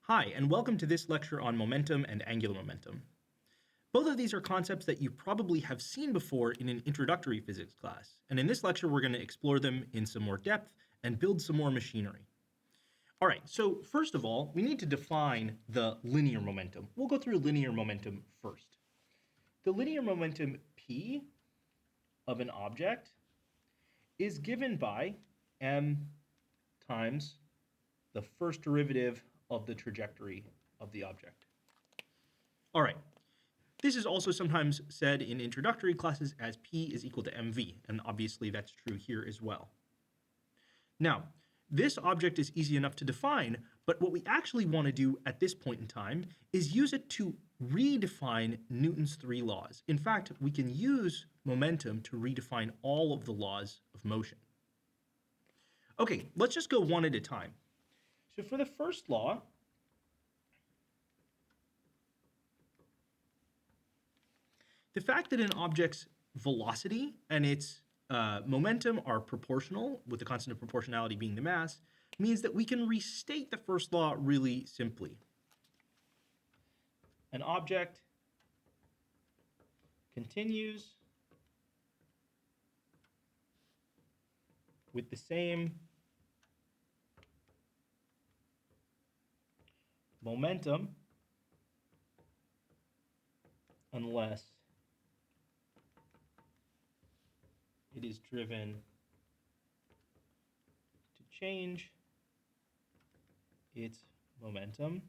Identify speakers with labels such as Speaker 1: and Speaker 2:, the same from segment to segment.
Speaker 1: Hi, and welcome to this lecture on momentum and angular momentum. Both of these are concepts that you probably have seen before in an introductory physics class, and in this lecture we're going to explore them in some more depth and build some more machinery. All right, so first of all, we need to define the linear momentum. We'll go through linear momentum first. The linear momentum p of an object is given by m times the first derivative of the trajectory of the object. All right, this is also sometimes said in introductory classes as p is equal to mv, and obviously that's true here as well. Now, this object is easy enough to define, but what we actually want to do at this point in time is use it to redefine Newton's three laws. In fact, we can use momentum to redefine all of the laws of motion. Okay, let's just go one at a time. So for the first law, the fact that an object's velocity and its momentum are proportional, with the constant of proportionality being the mass, means that we can restate the first law really simply. An object continues with the same momentum unless it is driven to change its momentum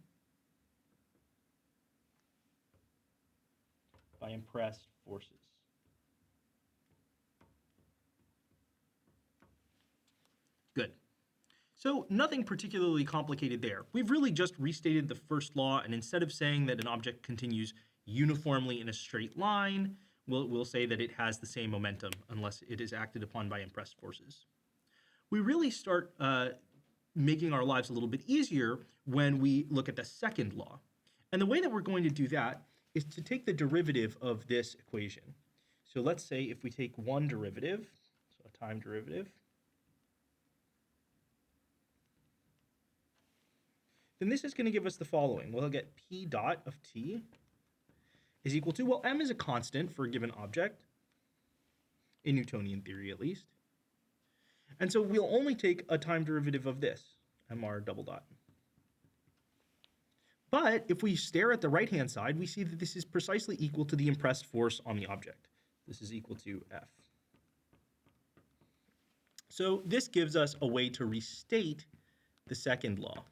Speaker 1: by impressed forces. Good. So nothing particularly complicated there. We've really just restated the first law, and instead of saying that an object continues uniformly in a straight line, we'll say that it has the same momentum unless it is acted upon by impressed forces. We really start making our lives a little bit easier when we look at the second law. And the way that we're going to do that is to take the derivative of this equation. So let's say if we take one derivative, so a time derivative, then this is going to give us the following. We'll get p dot of t is equal to, well, m is a constant for a given object, in Newtonian theory at least. And so we'll only take a time derivative of this, mr double dot. But if we stare at the right-hand side, we see that this is precisely equal to the impressed force on the object. This is equal to F. So this gives us a way to restate the second law,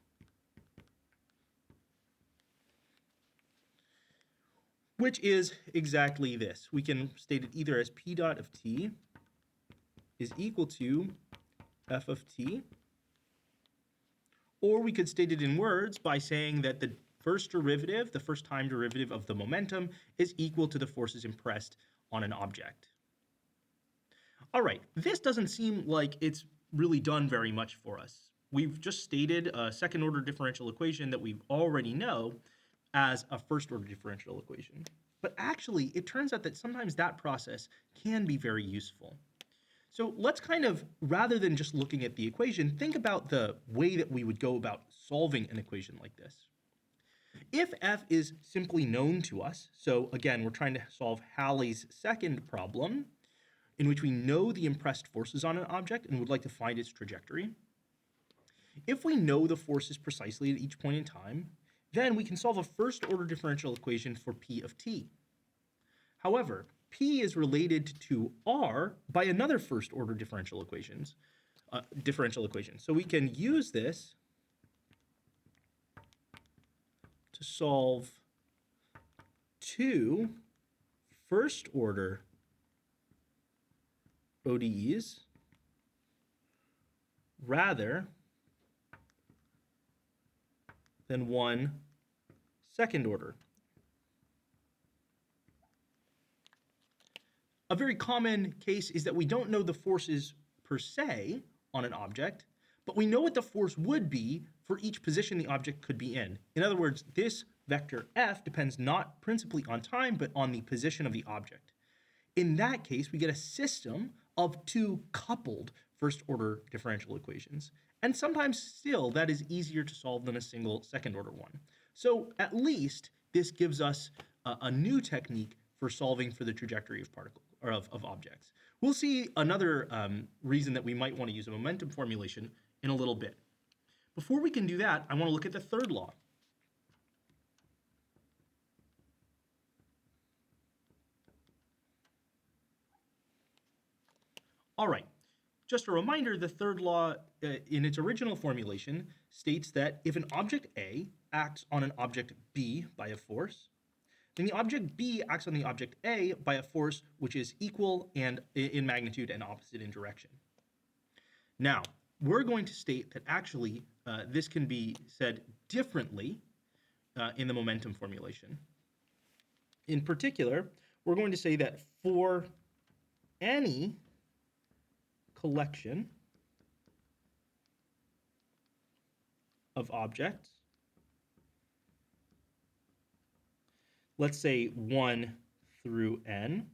Speaker 1: which is exactly this. We can state it either as p dot of t is equal to f of t, or we could state it in words by saying that the first derivative, the first time derivative of the momentum, is equal to the forces impressed on an object. All right, this doesn't seem like it's really done very much for us. We've just stated a second order differential equation that we already know as a first order differential equation. But actually, it turns out that sometimes that process can be very useful. So let's kind of, rather than just looking at the equation, think about the way that we would go about solving an equation like this. If f is simply known to us, so again, we're trying to solve Halley's second problem, in which we know the impressed forces on an object and would like to find its trajectory. If we know the forces precisely at each point in time, then we can solve a first order differential equation for p of t. However, p is related to r by another first order differential equation. So we can use this to solve two first order ODEs rather than one second order. A very common case is that we don't know the forces per se on an object, but we know what the force would be for each position the object could be in. In other words, this vector f depends not principally on time, but on the position of the object. In that case, we get a system of two coupled first order differential equations. And sometimes still that is easier to solve than a single second order one. So at least this gives us a new technique for solving for the trajectory of particles or of objects. We'll see another reason that we might want to use a momentum formulation in a little bit. Before we can do that, I want to look at the third law. All right, just a reminder, the third law in its original formulation states that if an object A acts on an object B by a force, then the object B acts on the object A by a force which is equal and in magnitude and opposite in direction. Now, we're going to state that actually this can be said differently in the momentum formulation. In particular, we're going to say that for any collection of objects, let's say 1 through n,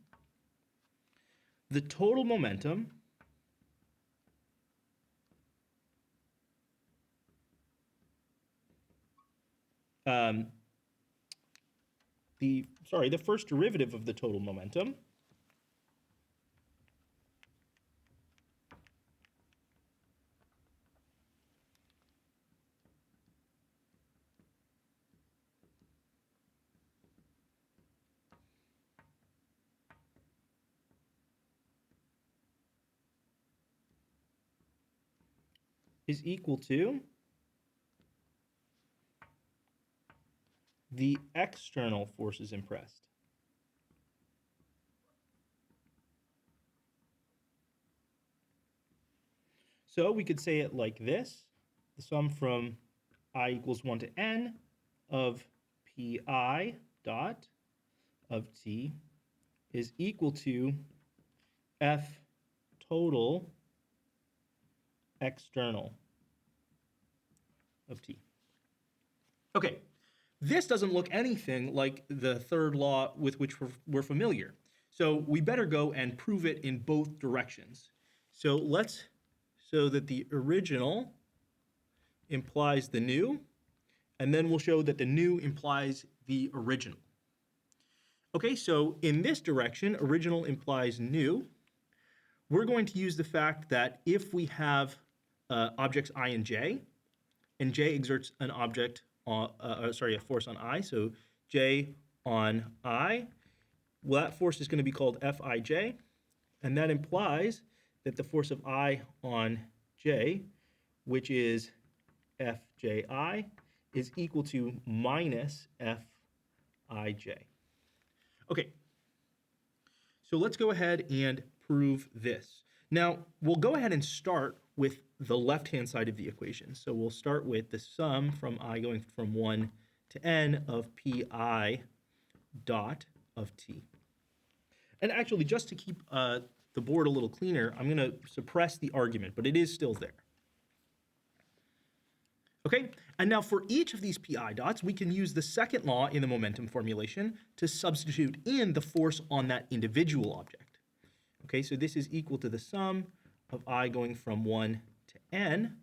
Speaker 1: the total momentum the first derivative of the total momentum is equal to the external forces impressed. So we could say it like this: the sum from I equals 1 to n of pi dot of t is equal to F total external of t. Okay, this doesn't look anything like the third law with which we're familiar. So we better go and prove it in both directions. So let's show that the original implies the new, and then we'll show that the new implies the original. Okay, so in this direction, original implies new. We're going to use the fact that if we have objects I and j exerts an a force on I, so j on I, well, that force is going to be called Fij, and that implies that the force of I on j, which is Fji, is equal to minus Fij. Okay, so let's go ahead and prove this. Now, we'll go ahead and start with the left-hand side of the equation. So we'll start with the sum from I going from 1 to n of pi dot of t. And actually, just to keep the board a little cleaner, I'm going to suppress the argument, but it is still there. Okay, and now for each of these pi dots, we can use the second law in the momentum formulation to substitute in the force on that individual object. Okay, so this is equal to the sum of I going from 1 to n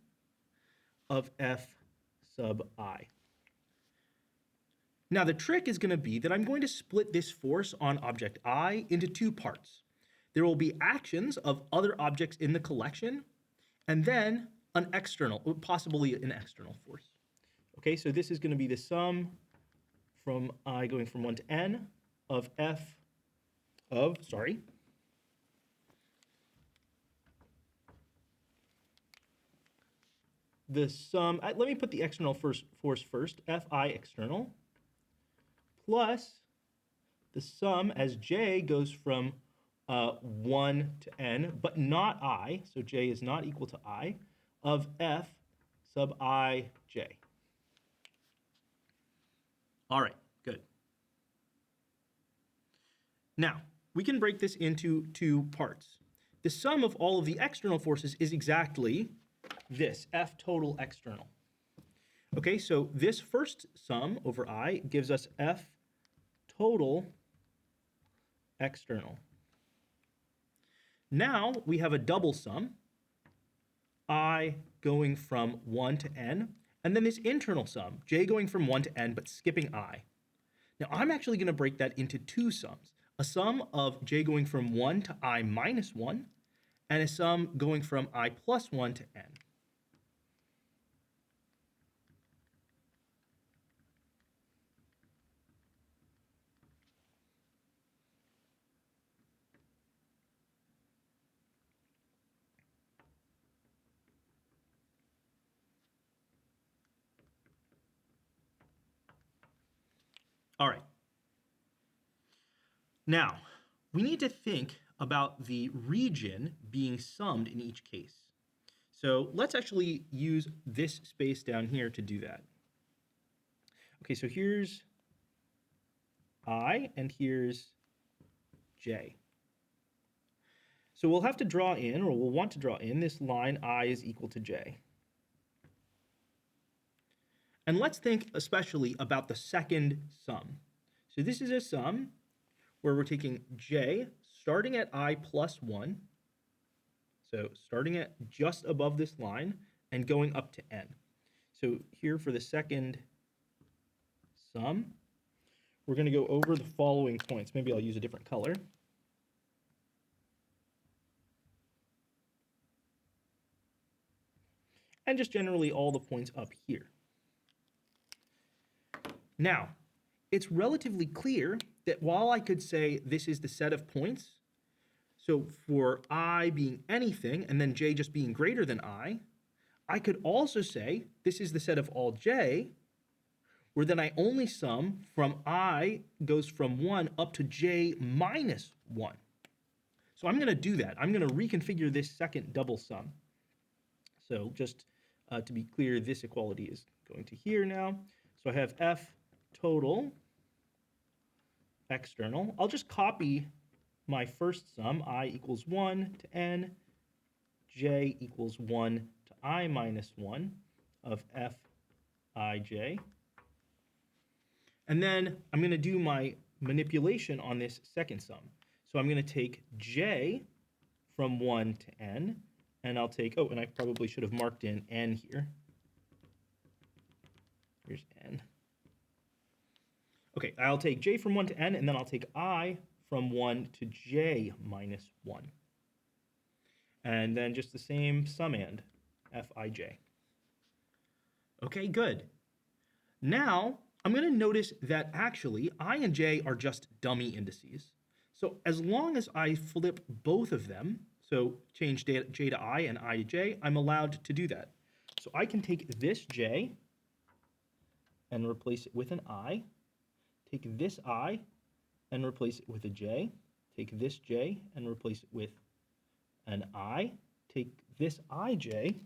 Speaker 1: of F sub I. Now the trick is going to be that I'm going to split this force on object I into two parts. There will be actions of other objects in the collection, and then an external, possibly an external force. Okay, so this is going to be the sum from I going from 1 to n of F of, the sum, let me put the external force first, Fi external, plus the sum as j goes from 1 to n, but not I, so j is not equal to I, of F sub I j. All right, good. Now, we can break this into two parts. The sum of all of the external forces is exactly this, F total external. Okay, so this first sum over I gives us F total external. Now we have a double sum. I going from 1 to n, and then this internal sum, j going from 1 to n, but skipping I. Now, I'm actually going to break that into two sums, a sum of j going from 1 to I minus 1, and a sum going from I plus 1 to n. All right. Now, we need to think about the region being summed in each case. So let's actually use this space down here to do that. Okay, so here's I and here's j. So we'll have to draw in, or we'll want to draw in, this line I is equal to j. And let's think especially about the second sum. So this is a sum where we're taking j starting at I plus 1, so starting at just above this line and going up to n. So here for the second sum, we're going to go over the following points. Maybe I'll use a different color. And just generally all the points up here. Now, it's relatively clear that while I could say this is the set of points, so for I being anything and then j just being greater than I could also say this is the set of all j, where then I only sum from I goes from 1 up to j minus 1. So I'm going to do that. I'm going to reconfigure this second double sum. So just to be clear, this equality is going to here now. So I have f total external. I'll just copy my first sum, I equals 1 to n, j equals 1 to I minus 1 of fij. And then I'm going to do my manipulation on this second sum. So I'm going to take j from 1 to n, and I'll take, oh, and I probably should have marked in n here. Here's n. Okay, I'll take j from 1 to n, and then I'll take I from 1 to j minus 1. And then just the same summand, fij. Okay, good. Now, I'm going to notice that actually I and j are just dummy indices. So as long as I flip both of them, so change j to I and I to j, I'm allowed to do that. So I can take this j and replace it with an I, take this I and replace it with a j, take this j and replace it with an I, take this ij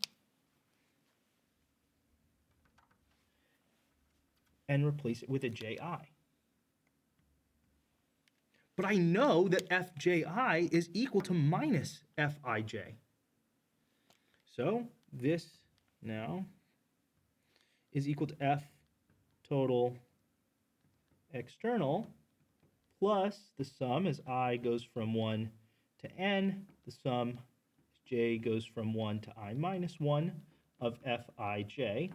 Speaker 1: and replace it with a ji. But I know that fji is equal to minus fij. So this now is equal to f total external plus the sum as I goes from 1 to n, the sum as j goes from 1 to I minus 1 of fij,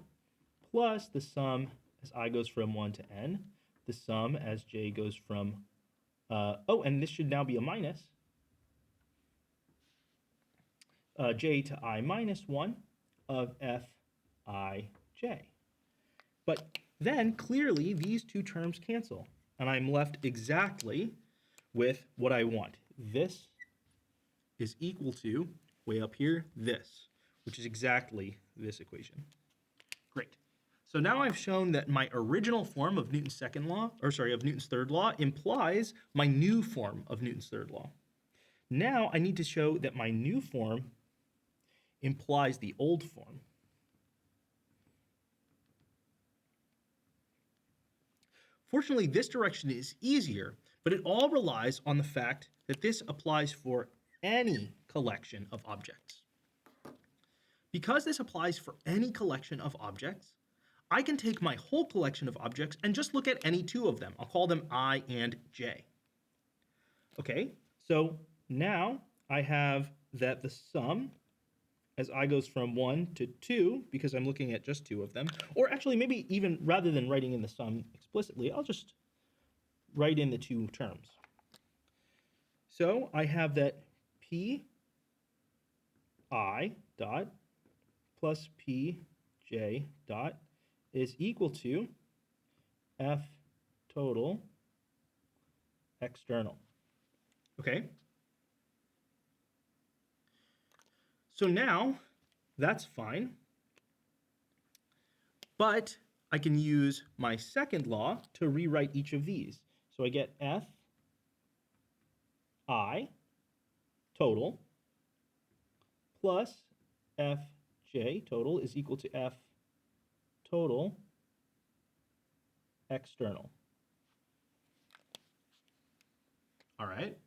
Speaker 1: plus the sum as I goes from 1 to n, the sum as j goes from, oh, and this should now be a minus, j to I minus 1 of fij. But then, clearly, these two terms cancel, and I'm left exactly with what I want. This is equal to, way up here, this, which is exactly this equation. Great. So now I've shown that my original form of Newton's second law, or sorry, of Newton's third law, implies my new form of Newton's third law. Now I need to show that my new form implies the old form. Fortunately, this direction is easier, but it all relies on the fact that this applies for any collection of objects. Because this applies for any collection of objects, I can take my whole collection of objects and just look at any two of them. I'll call them I and j. Okay, so now I have that the sum as I goes from 1 to 2, because I'm looking at just two of them. Or actually, maybe even rather than writing in the sum explicitly, I'll just write in the two terms. So I have that P I dot plus P J dot is equal to F total external. Okay? So now that's fine. But I can use my second law to rewrite each of these. So I get F I total plus F J total is equal to F total external. All right.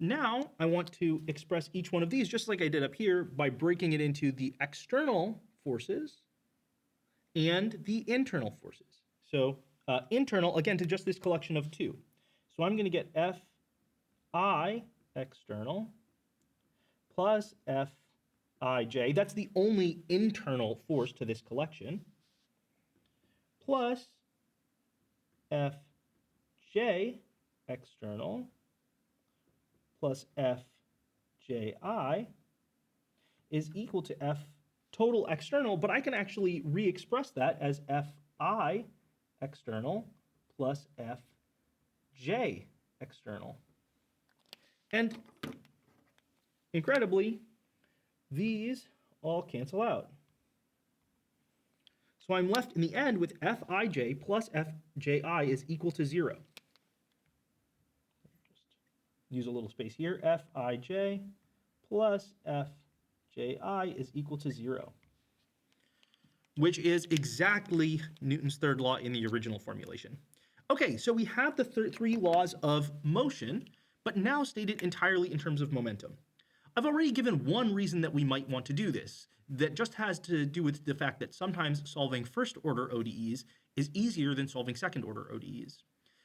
Speaker 1: Now I want to express each one of these just like I did up here by breaking it into the external forces and the internal forces. So internal, again, to just this collection of two. So I'm going to get Fi external plus Fij. That's the only internal force to this collection. Plus Fj external plus Fji is equal to F total external, but I can actually re-express that as Fi external plus Fj external. And incredibly, these all cancel out. So I'm left in the end with Fij plus Fji is equal to 0. Just use a little space here. Fij plus Fji is equal to 0, which is exactly Newton's third law in the original formulation. Okay, so we have the three laws of motion, but now stated entirely in terms of momentum. I've already given one reason that we might want to do this, that just has to do with the fact that sometimes solving first-order ODEs is easier than solving second-order ODEs.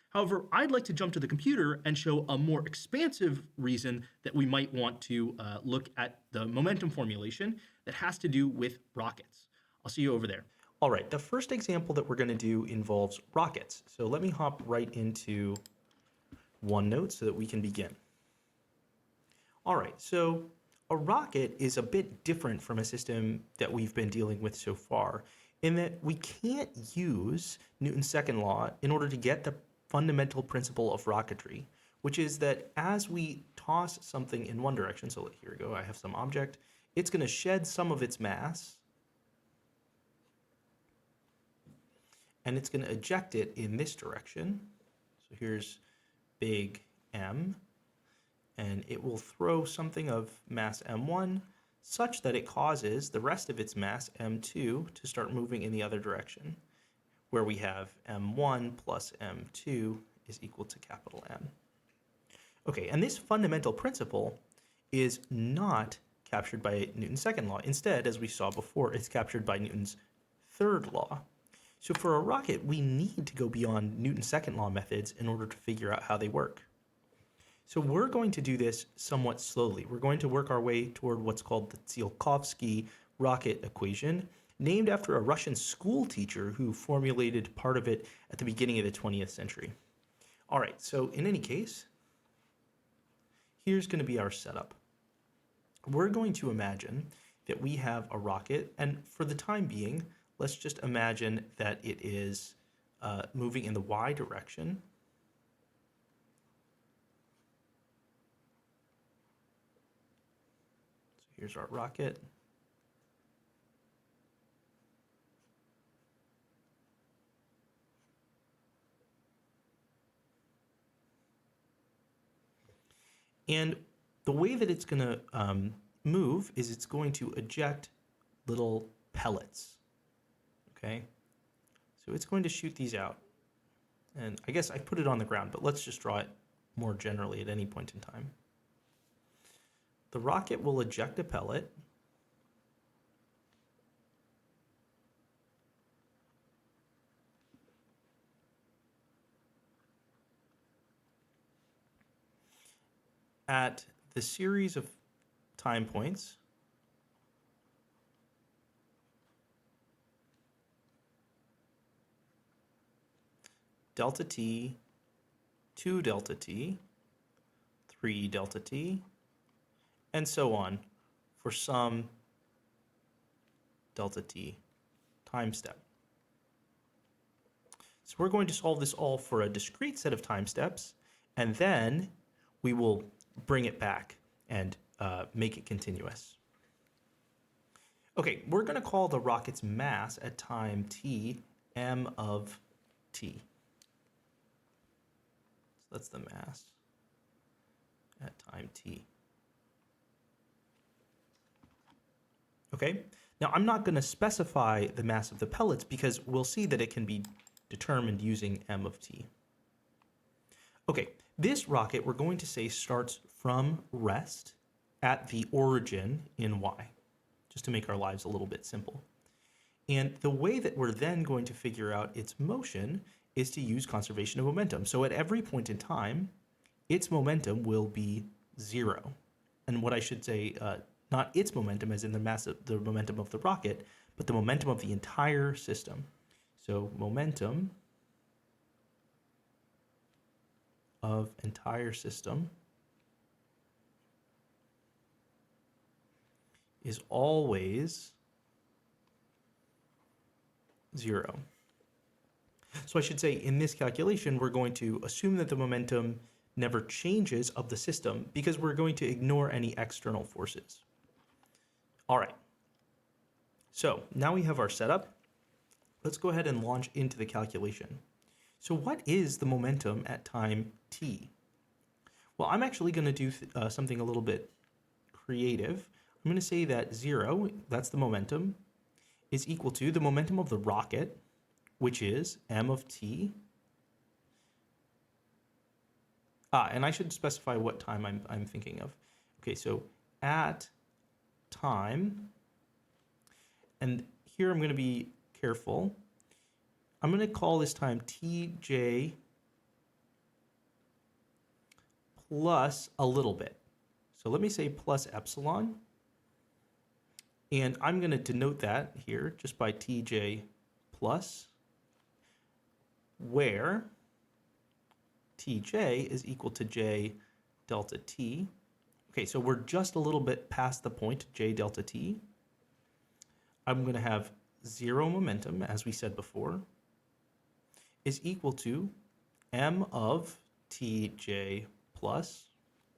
Speaker 1: However, I'd like to jump to the computer and show a more expansive reason that we might want to look at the momentum formulation that has to do with rockets. I'll see you over there. All right, the first example that we're going to do involves rockets. So let me hop right into OneNote so that we can begin. All right, so a rocket is a bit different from a system that we've been dealing with so far in that we can't use Newton's second law in order to get the fundamental principle of rocketry, which is that as we toss something in one direction, so here we go, I have some object, it's going to shed some of its mass, and it's going to eject it in this direction. So here's big M, and it will throw something of mass m1 such that it causes the rest of its mass m2 to start moving in the other direction, where we have m1 plus m2 is equal to capital M. Okay, and this fundamental principle is not captured by Newton's second law. Instead, as we saw before, it's captured by Newton's third law. So for a rocket, we need to go beyond Newton's second law methods in order to figure out how they work. So we're going to do this somewhat slowly. We're going to work our way toward what's called the Tsiolkovsky rocket equation, named after a Russian school teacher who formulated part of it at the beginning of the 20th century. All right, so in any case, here's going to be our setup. We're going to imagine that we have a rocket, and for the time being, let's just imagine that it is moving in the y direction. So here's our rocket. And the way that it's going to move is it's going to eject little pellets. Okay, so it's going to shoot these out. And I guess I put it on the ground, but let's just draw it more generally at any point in time. The rocket will eject a pellet. At the series of time points delta t, 2 delta t, 3 delta t, and so on for some delta t time step. So we're going to solve this all for a discrete set of time steps, and then we will bring it back and make it continuous. Okay, we're going to call the rocket's mass at time t m of t. So that's the mass at time t. Okay, now I'm not going to specify the mass of the pellets because we'll see that it can be determined using m of t. Okay, this rocket we're going to say starts from rest at the origin in y, just to make our lives a little bit simple. And the way that we're then going to figure out its motion is to use conservation of momentum. So at every point in time, its momentum will be 0. And what I should say, not its momentum as in the momentum of the rocket, but the momentum of the entire system. So momentum of entire system is always 0. So I should say in this calculation, we're going to assume that the momentum never changes of the system because we're going to ignore any external forces. All right. So now we have our setup. Let's go ahead and launch into the calculation. So what is the momentum at time t? Well, I'm actually going to do something a little bit creative. I'm going to say that 0, that's the momentum, is equal to the momentum of the rocket, which is m of t. And I should specify what time I'm thinking of. Okay, so at time, and here I'm going to be careful. I'm going to call this time tj plus a little bit. So let me say plus epsilon. And I'm going to denote that here just by tj plus, where tj is equal to j delta t. Okay, so we're just a little bit past the point j delta t. I'm going to have 0 momentum, as we said before, is equal to m of tj plus,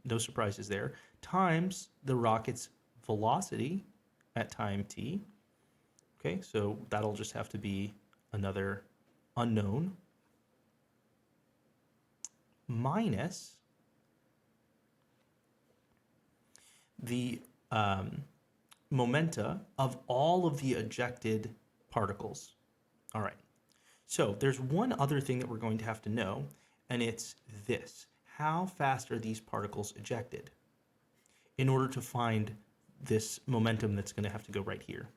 Speaker 1: no surprises there, times the rocket's velocity at time t. Okay, so that'll just have to be another unknown, minus the momenta of all of the ejected particles. All right, so there's one other thing that we're going to have to know, and it's this. How fast are these particles ejected in order to find this momentum that's going to have to go right here?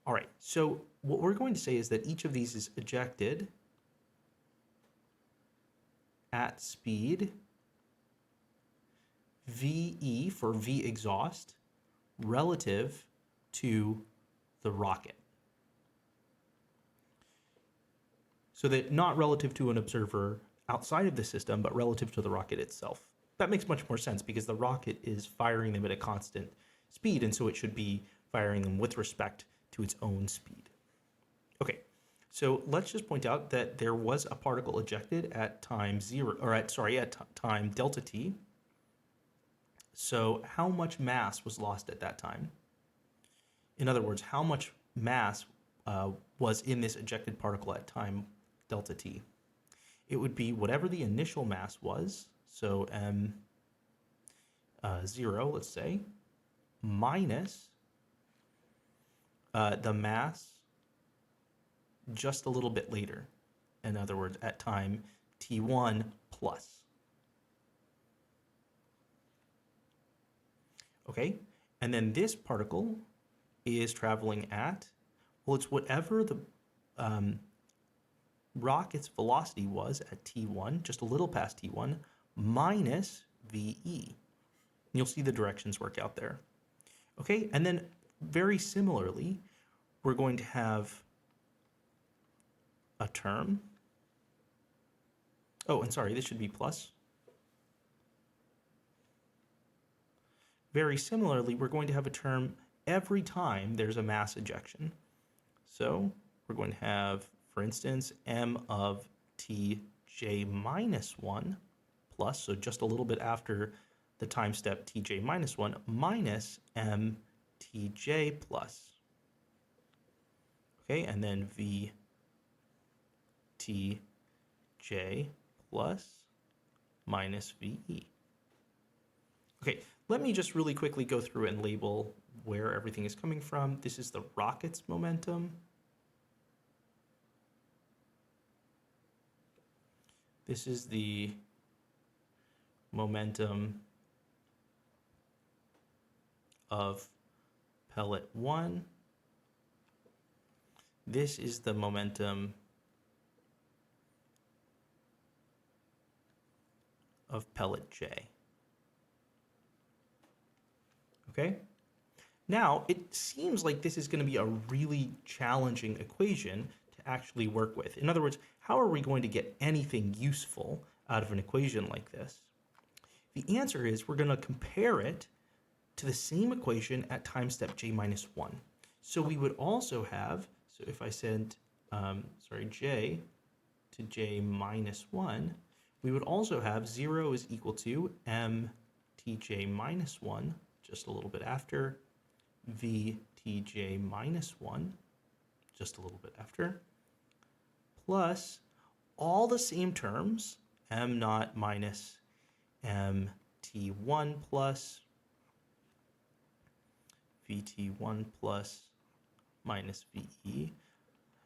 Speaker 1: All right, so what we're going to say is that each of these is ejected at speed VE for V exhaust relative to the rocket. So that not relative to an observer outside of the system, but relative to the rocket itself. That makes much more sense because the rocket is firing them at a constant speed, and so it should be firing them with respect to its own speed. Okay, so let's just point out that there was a particle ejected at time 0, or at time delta t. So how much mass was lost at that time? In other words, how much mass was in this ejected particle at time delta t? It would be whatever the initial mass was, so m0, let's say, minus the mass just a little bit later. In other words, at time t1 plus. Okay, and then this particle is traveling at, well, it's whatever the rocket's velocity was at t1, just a little past t1, minus VE. You'll see the directions work out there. Okay, and then very similarly, we're going to have a term. Oh, and sorry, this should be plus. Very similarly, we're going to have a term every time there's a mass ejection. So we're going to have, for instance, m of tj minus 1 plus, so just a little bit after the time step tj minus 1, minus m tj plus. Okay, and then v tj plus minus ve. Okay, let me just really quickly go through and label where everything is coming from. This is the rocket's momentum. This is the momentum of pellet 1. This is the momentum of pellet J. Okay? Now, it seems like this is going to be a really challenging equation to actually work with. In other words, how are we going to get anything useful out of an equation like this? The answer is we're going to compare it to the same equation at time step j minus 1. So we would also have, so if I said, j to j minus 1, we would also have 0 is equal to m tj minus 1, just a little bit after, v tj minus 1, just a little bit after, plus all the same terms, m naught minus mt1 plus vt1 plus minus ve.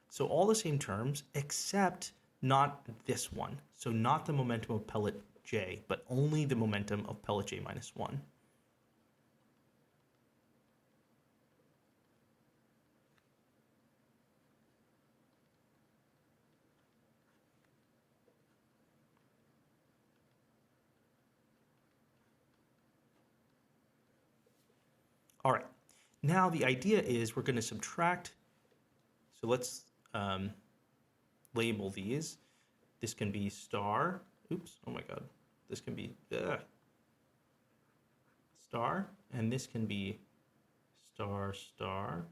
Speaker 1: So all the same terms except not this one. So not the momentum of pellet J, but only the momentum of pellet J minus 1. All right, now the idea is we're going to subtract. So let's label these. This can be star. Oops, oh my God. This can be star, and this can be star, star.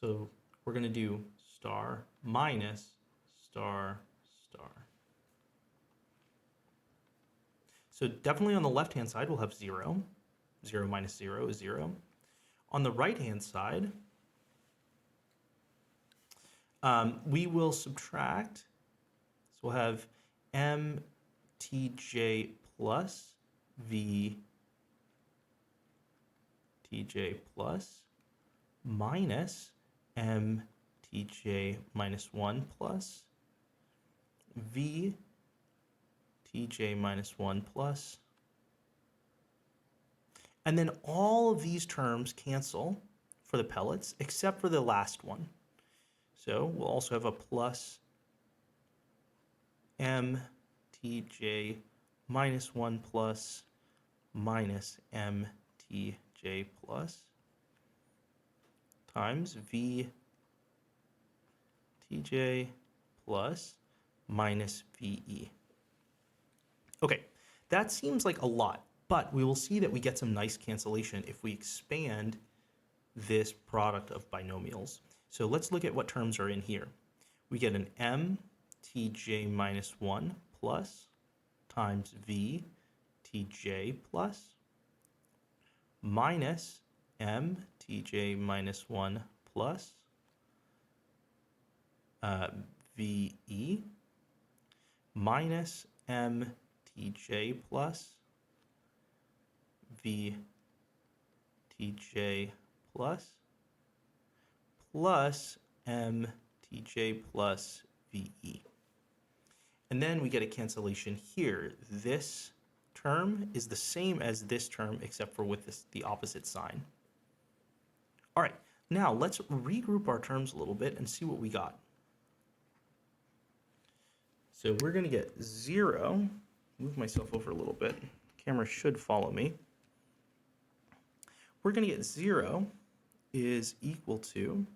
Speaker 1: So we're going to do star minus star, star. So definitely on the left-hand side, we'll have 0. 0 minus 0 is 0. On the right-hand side, we will subtract. So we'll have mtj plus v tj plus minus mtj minus 1 plus v tj minus 1 plus. And then all of these terms cancel for the pellets except for the last one. So we'll also have a plus mtj minus 1 plus minus mtj plus times v tj plus minus ve. Okay, that seems like a lot, but we will see that we get some nice cancellation if we expand this product of binomials. So let's look at what terms are in here. We get an m tj minus 1 plus times v tj plus minus m tj minus 1 plus ve minus m tj plus v tj plus m tj plus ve. And then we get a cancellation here. This term is the same as this term except for with the opposite sign. All right, now let's regroup our terms a little bit and see what we got. So we're going to get 0 move myself over a little bit. Camera should follow me. We're going to get 0 is equal to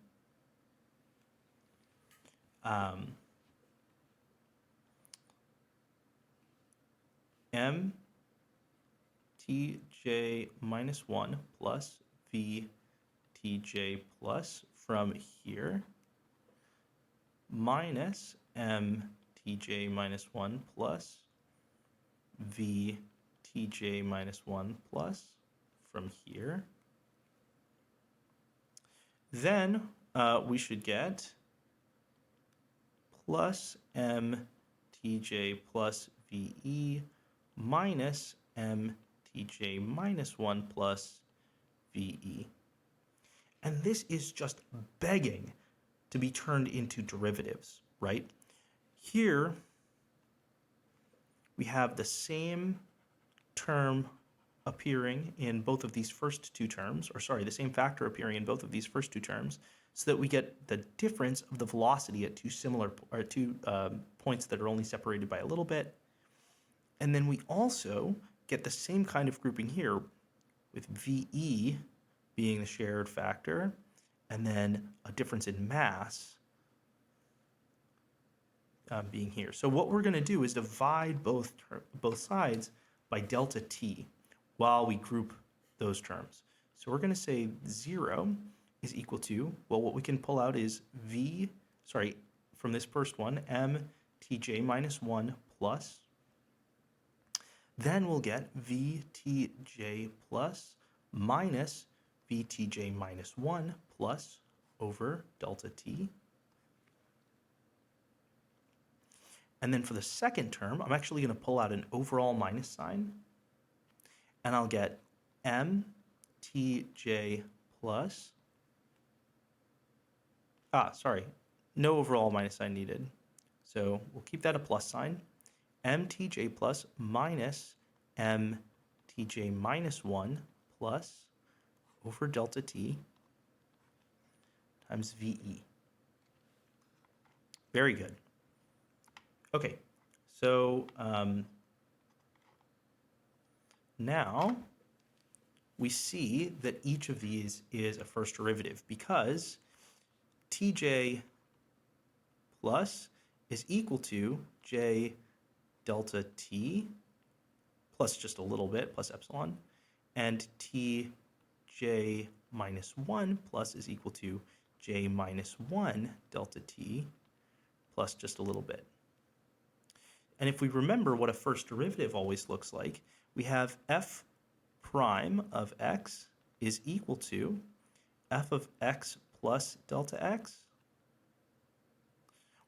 Speaker 1: m tj minus 1 plus v tj plus from here minus m tj minus 1 plus v tj minus 1 plus from here. Then we should get plus m tj plus ve minus m tj minus 1 plus ve. And this is just begging to be turned into derivatives, right? Here we have the same term appearing in both of these first two terms, or sorry, the same factor appearing in both of these first two terms, so that we get the difference of the velocity at two points that are only separated by a little bit. And then we also get the same kind of grouping here with VE being the shared factor, and then a difference in mass being here. So what we're going to do is divide both sides by delta t while we group those terms. So we're going to say 0 is equal to, well, what we can pull out is from this first one, m tj minus 1 plus. Then we'll get vtj plus minus vtj minus 1 plus over delta t. And then for the second term, I'm actually going to pull out an overall minus sign. And I'll get mtj plus, no overall minus sign needed. So we'll keep that a plus sign. mtj plus minus mtj minus 1 plus over delta t times VE. Very good. Okay, so now we see that each of these is a first derivative because tj plus is equal to j delta t plus just a little bit plus epsilon, and tj minus 1 plus is equal to j minus 1 delta t plus just a little bit. And if we remember what a first derivative always looks like, we have f prime of x is equal to f of x plus delta x.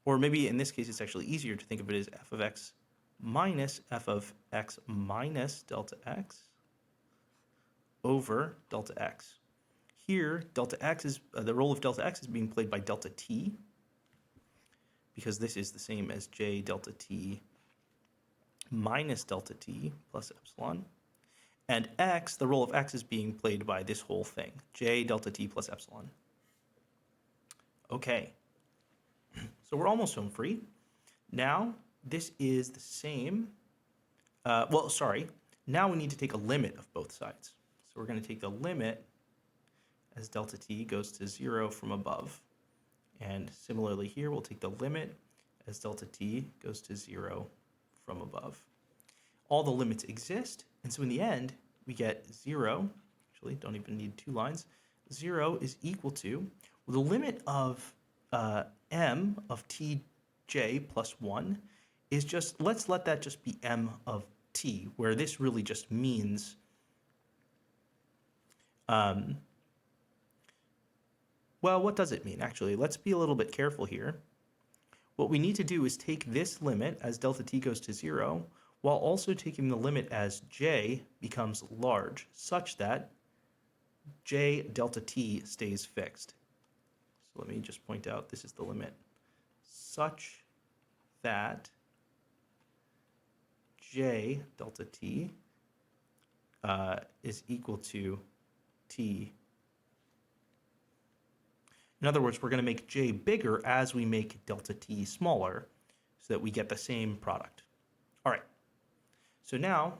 Speaker 1: Or maybe in this case, it's actually easier to think of it as f of x minus f of x minus delta x over delta x. Here, delta x is, the role of delta x is being played by delta t, because this is the same as j delta t minus delta t plus epsilon. And x, the role of x is being played by this whole thing, j delta t plus epsilon. Okay, so we're almost home free. Now, this is the same, now we need to take a limit of both sides. So we're going to take the limit as delta t goes to 0 from above. And similarly here, we'll take the limit as delta t goes to 0 from above. All the limits exist, and so in the end, we get 0, actually don't even need two lines, 0 is equal to, well, the limit of m of tj plus 1 is just, let's let that just be m of t, where this really just means well, what does it mean? Actually, let's be a little bit careful here. What we need to do is take this limit as delta t goes to 0, while also taking the limit as j becomes large, such that j delta t stays fixed. So let me just point out this is the limit, such that j delta t is equal to t. In other words, we're going to make j bigger as we make delta t smaller so that we get the same product. All right. So now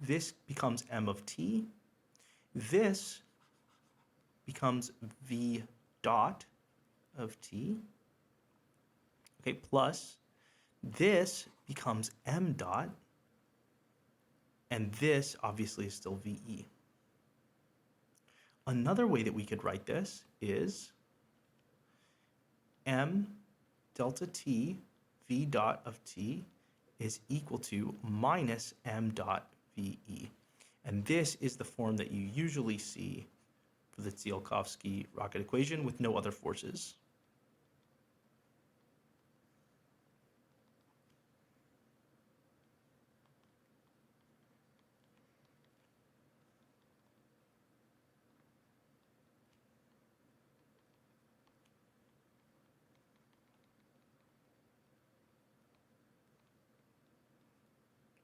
Speaker 1: this becomes m of t. This becomes v dot of t. Okay, plus this becomes m dot. And this obviously is still VE. Another way that we could write this is m delta t v dot of t is equal to minus m dot VE. And this is the form that you usually see for the Tsiolkovsky rocket equation with no other forces.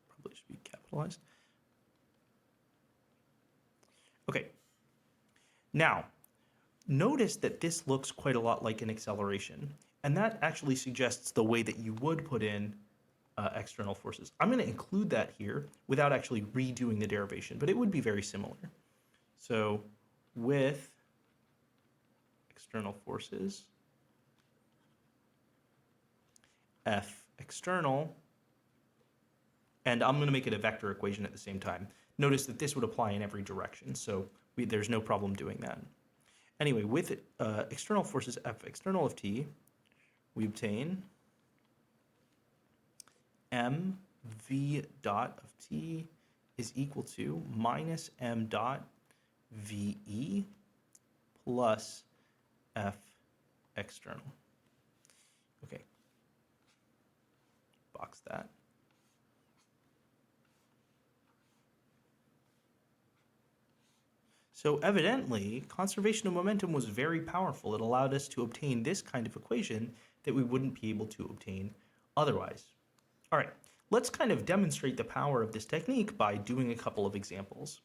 Speaker 1: Probably should be capitalized. Okay. Now, notice that this looks quite a lot like an acceleration, and that actually suggests the way that you would put in external forces. I'm going to include that here without actually redoing the derivation, but it would be very similar. So with external forces, F external, and I'm going to make it a vector equation at the same time. Notice that this would apply in every direction, so there's no problem doing that. Anyway, with external forces F external of t, we obtain m v dot of t is equal to minus m dot VE plus F external. Okay, box that. So evidently, conservation of momentum was very powerful. It allowed us to obtain this kind of equation that we wouldn't be able to obtain otherwise. All right, let's kind of demonstrate the power of this technique by doing a couple of examples.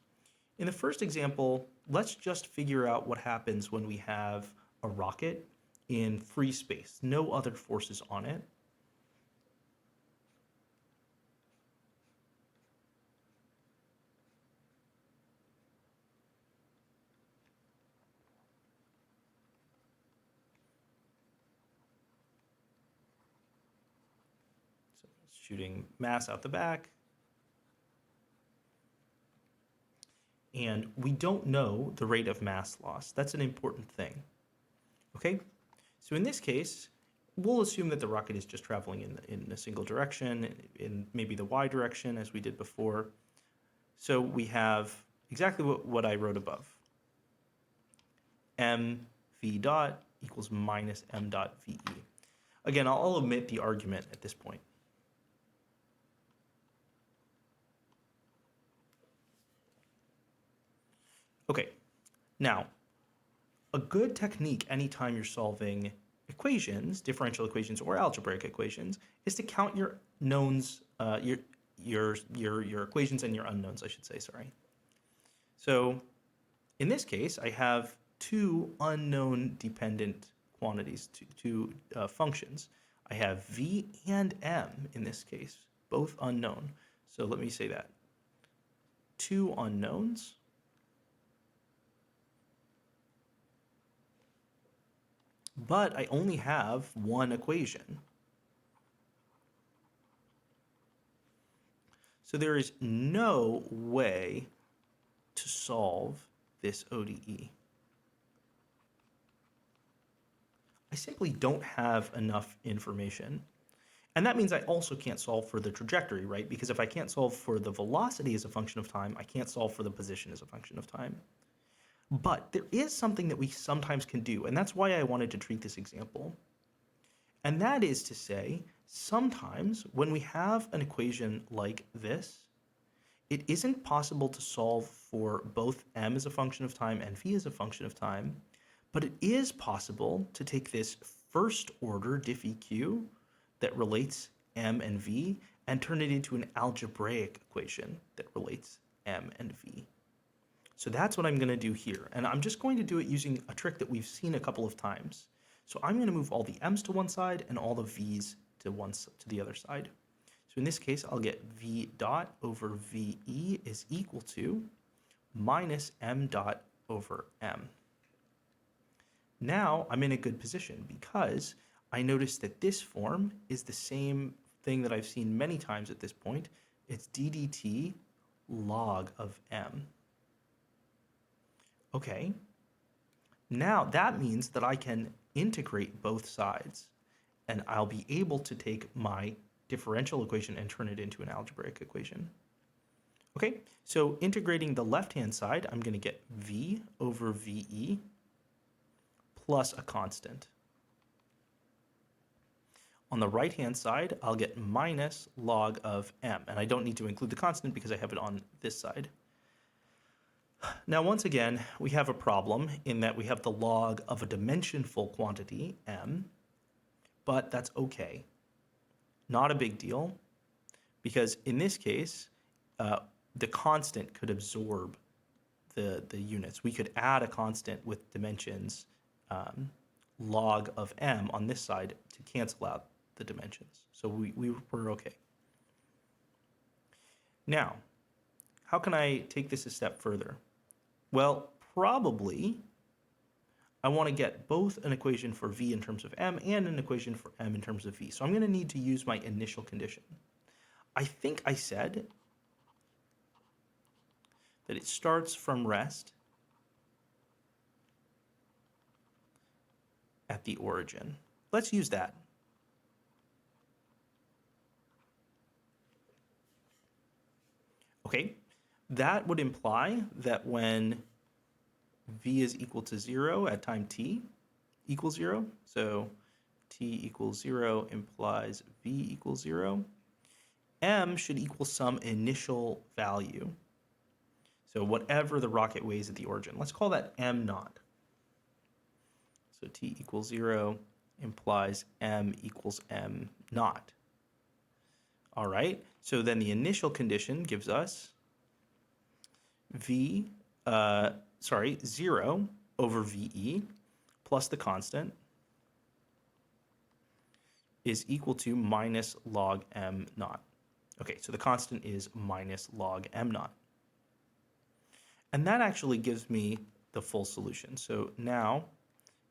Speaker 1: In the first example, let's just figure out what happens when we have a rocket in free space, no other forces on it. So shooting mass out the back. And we don't know the rate of mass loss. That's an important thing. Okay, so in this case, we'll assume that the rocket is just traveling in a single direction, in maybe the y direction as we did before. So we have exactly what I wrote above. M v dot equals minus m dot VE. Again, I'll omit the argument at this point. Okay, now, a good technique anytime you're solving equations, differential equations or algebraic equations, is to count your knowns, your equations and your unknowns, I should say, sorry. So in this case, I have two unknown dependent quantities, two functions. I have v and m in this case, both unknown. So let me say that. Two unknowns. But I only have one equation. So there is no way to solve this ODE. I simply don't have enough information. And that means I also can't solve for the trajectory, right? Because if I can't solve for the velocity as a function of time, I can't solve for the position as a function of time. But there is something that we sometimes can do, and that's why I wanted to treat this example. And that is to say, sometimes when we have an equation like this, it isn't possible to solve for both m as a function of time and v as a function of time, but it is possible to take this first order diff eq that relates m and v and turn it into an algebraic equation that relates m and v. So that's what I'm going to do here. And I'm just going to do it using a trick that we've seen a couple of times. So I'm going to move all the m's to one side and all the v's to the other side. So So in this case, I'll get v dot over ve is equal to minus m dot over m. Now I'm in a good position because I notice that this form is the same thing that I've seen many times at this point. It's d dt log of m. Okay, now that means that I can integrate both sides, and I'll be able to take my differential equation and turn it into an algebraic equation. Okay, so integrating the left-hand side, I'm going to get v over ve plus a constant. On the right-hand side, I'll get minus log of m, and I don't need to include the constant because I have it on this side. Now, once again, we have a problem in that we have the log of a dimensionful quantity, m, but that's okay. Not a big deal, because in this case, the constant could absorb the units. We could add a constant with dimensions log of m on this side to cancel out the dimensions. So we're okay. Now, how can I take this a step further? Well, probably I want to get both an equation for v in terms of m and an equation for m in terms of v. So I'm going to need to use my initial condition. I think I said that it starts from rest at the origin. Let's use that. Okay, that would imply that when v is equal to 0 at time t equals 0, so t equals 0 implies v equals 0, m should equal some initial value. So whatever the rocket weighs at the origin. Let's call that m naught. So t equals 0 implies m equals m naught. All right, so then the initial condition gives us 0 over ve plus the constant is equal to minus log m naught. Okay, so the constant is minus log m naught. And that actually gives me the full solution. So now,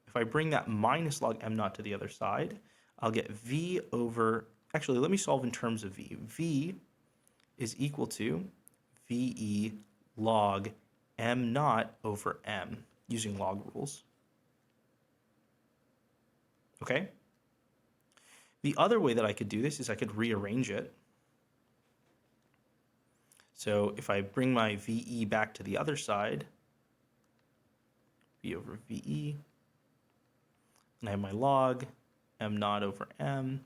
Speaker 1: if I bring that minus log m naught to the other side, I'll get v over, actually, let me solve in terms of v. V is equal to ve log m naught over m, using log rules. Okay? The other way that I could do this is I could rearrange it. So if I bring my ve back to the other side, v over ve, and I have my log m naught over m,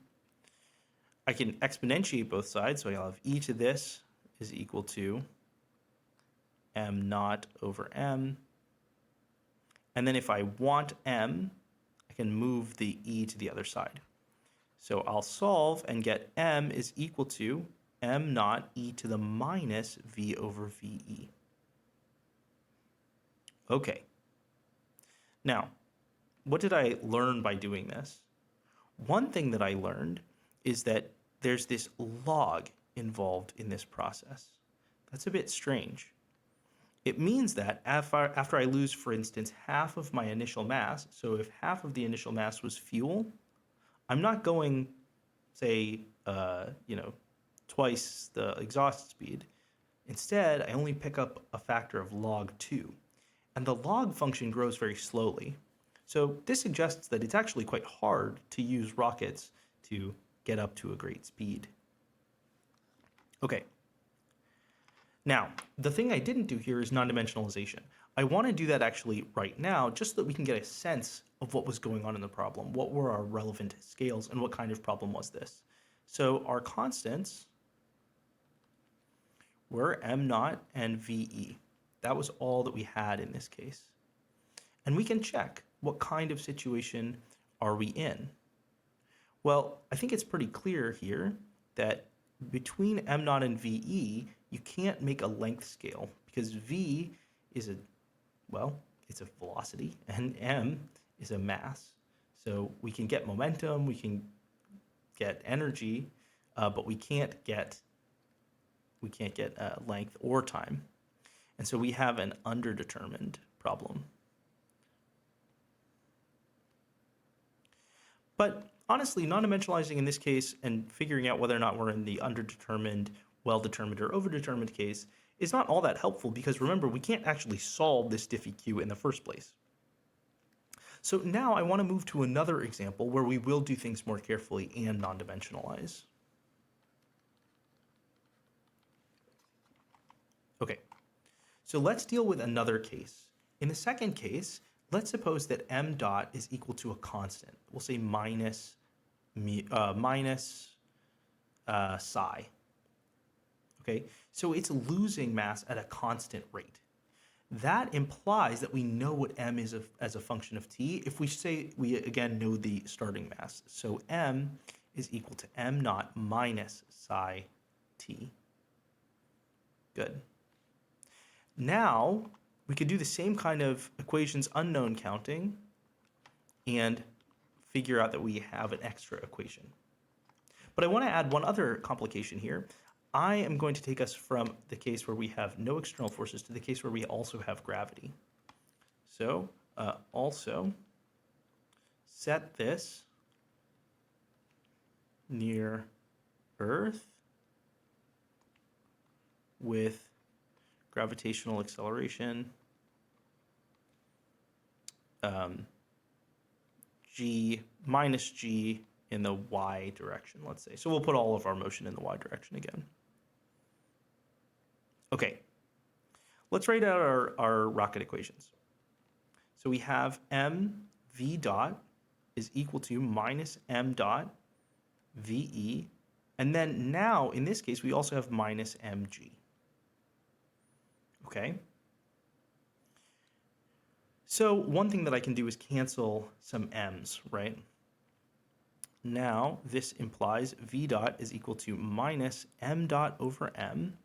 Speaker 1: I can exponentiate both sides, so I'll have e to this is equal to m naught over m. And then if I want m, I can move the e to the other side. So I'll solve and get m is equal to m naught e to the minus v over ve. Okay. Now, what did I learn by doing this? One thing that I learned is that there's this log involved in this process. That's a bit strange. It means that after I lose, for instance, half of my initial mass, so if half of the initial mass was fuel, I'm not going, say, twice the exhaust speed. Instead, I only pick up a factor of log 2. And the log function grows very slowly. So this suggests that it's actually quite hard to use rockets to get up to a great speed. Okay. Now, the thing I didn't do here is non-dimensionalization. I want to do that actually right now, just so that we can get a sense of what was going on in the problem. What were our relevant scales, and what kind of problem was this? So our constants were m naught and ve. That was all that we had in this case. And we can check what kind of situation are we in. Well, I think it's pretty clear here that between m naught and ve, you can't make a length scale because v is it's a velocity and m is a mass. So we can get momentum, we can get energy, but we can't get length or time. And so we have an underdetermined problem. But honestly, non-dimensionalizing in this case and figuring out whether or not we're in the underdetermined, well-determined, or overdetermined case is not all that helpful because remember, we can't actually solve this diffie-q in the first place. So now I want to move to another example where we will do things more carefully and non-dimensionalize. Okay, so let's deal with another case. In the second case, let's suppose that m dot is equal to a constant. We'll say minus psi. Okay, so it's losing mass at a constant rate. That implies that we know what m is as a function of t if we say we again know the starting mass. So m is equal to m naught minus psi t. Good. Now we could do the same kind of equations unknown counting and figure out that we have an extra equation. But I want to add one other complication here. I am going to take us from the case where we have no external forces to the case where we also have gravity. So also set this near Earth with gravitational acceleration g minus g in the y direction, let's say. So we'll put all of our motion in the y direction again. Okay, let's write out our rocket equations. So we have mv dot is equal to minus m dot ve, and then now in this case we also have minus mg. Okay. So one thing that I can do is cancel some m's, right? Now this implies v dot is equal to minus m dot over m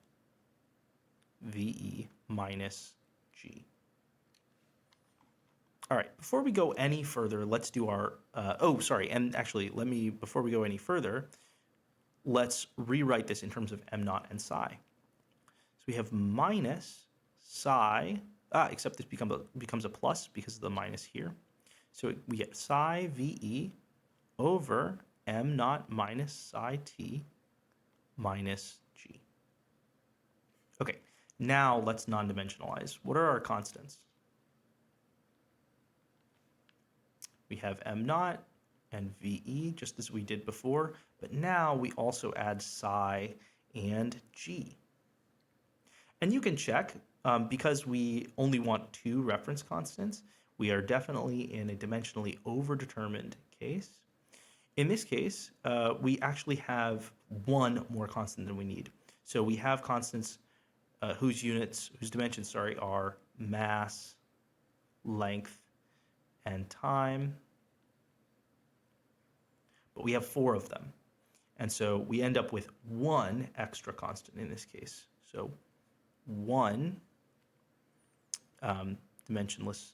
Speaker 1: ve minus g. All right, before we go any further, let's do our, before we go any further, let's rewrite this in terms of m naught and psi. So we have minus psi, except this becomes a plus because of the minus here. So we get psi ve over m naught minus psi t minus g. Okay, now let's non-dimensionalize. What are our constants? We have m naught and ve, just as we did before, but now we also add psi and g. And you can check, because we only want two reference constants, we are definitely in a dimensionally overdetermined case. In this case, we actually have one more constant than we need. So we have constants whose dimensions, are mass, length, and time. But we have 4 of them. And so we end up with one extra constant in this case. So one dimensionless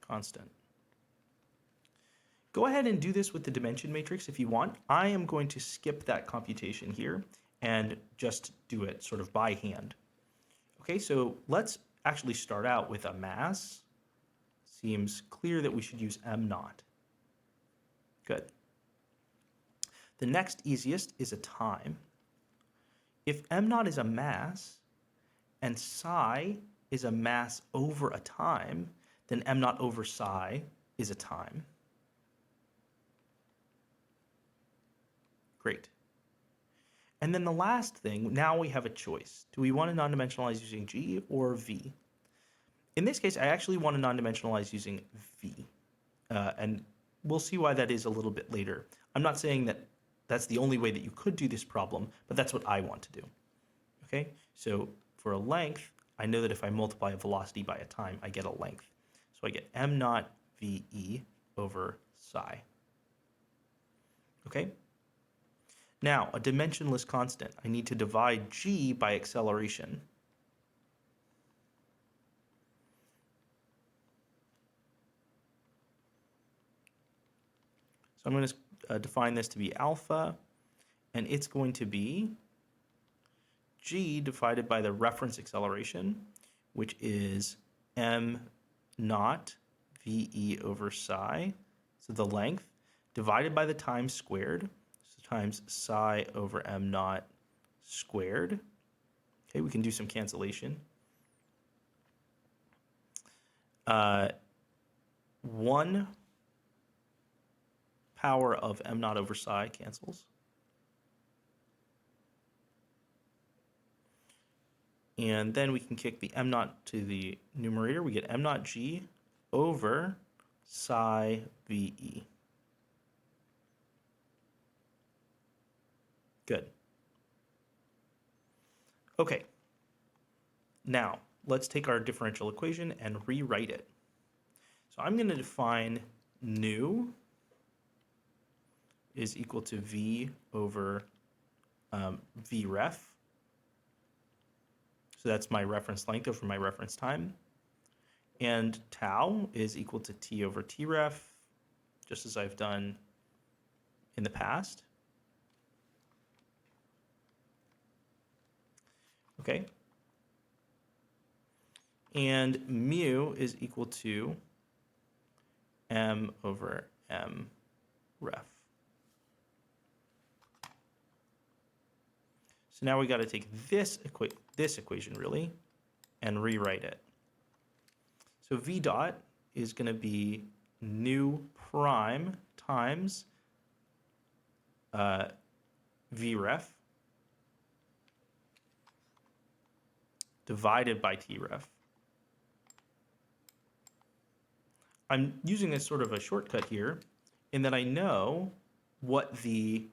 Speaker 1: constant. Go ahead and do this with the dimension matrix if you want. I am going to skip that computation here and just do it sort of by hand. Okay, so let's actually start out with a mass. Seems clear that we should use m naught. Good. The next easiest is a time. If m naught is a mass and psi is a mass over a time, then m naught over psi is a time. Great. And then the last thing, now we have a choice. Do we want to non-dimensionalize using g or v? In this case, I actually want to non-dimensionalize using v. And we'll see why that is a little bit later. I'm not saying that that's the only way that you could do this problem, but that's what I want to do. Okay, so for a length, I know that if I multiply a velocity by a time, I get a length. So I get m naught ve over psi. Okay? Now, a dimensionless constant. I need to divide g by acceleration. I'm going to define this to be alpha, and it's going to be g divided by the reference acceleration, which is m naught ve over psi, so the length, divided by the time squared, so times psi over m naught squared. Okay, we can do some cancellation. 1 power of m naught over psi cancels. And then we can kick the m naught to the numerator. We get m naught g over psi ve. Good. Okay. Now, let's take our differential equation and rewrite it. So I'm going to define nu is equal to v over vref. So that's my reference length over my reference time. And tau is equal to t over tref, just as I've done in the past. Okay. And mu is equal to m over m ref. So now we got to take this equation really and rewrite it. So v dot is going to be nu prime times vref divided by tref. I'm using this sort of a shortcut here in that I know what the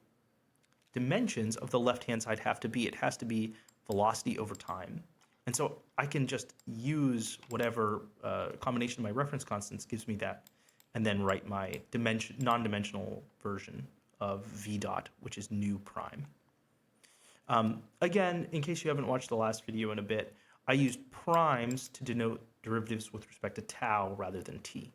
Speaker 1: dimensions of the left-hand side have to be. It has to be velocity over time. And so I can just use whatever combination of my reference constants gives me that, and then write my non-dimensional version of v dot, which is nu prime. Again, in case you haven't watched the last video in a bit, I used primes to denote derivatives with respect to tau rather than t.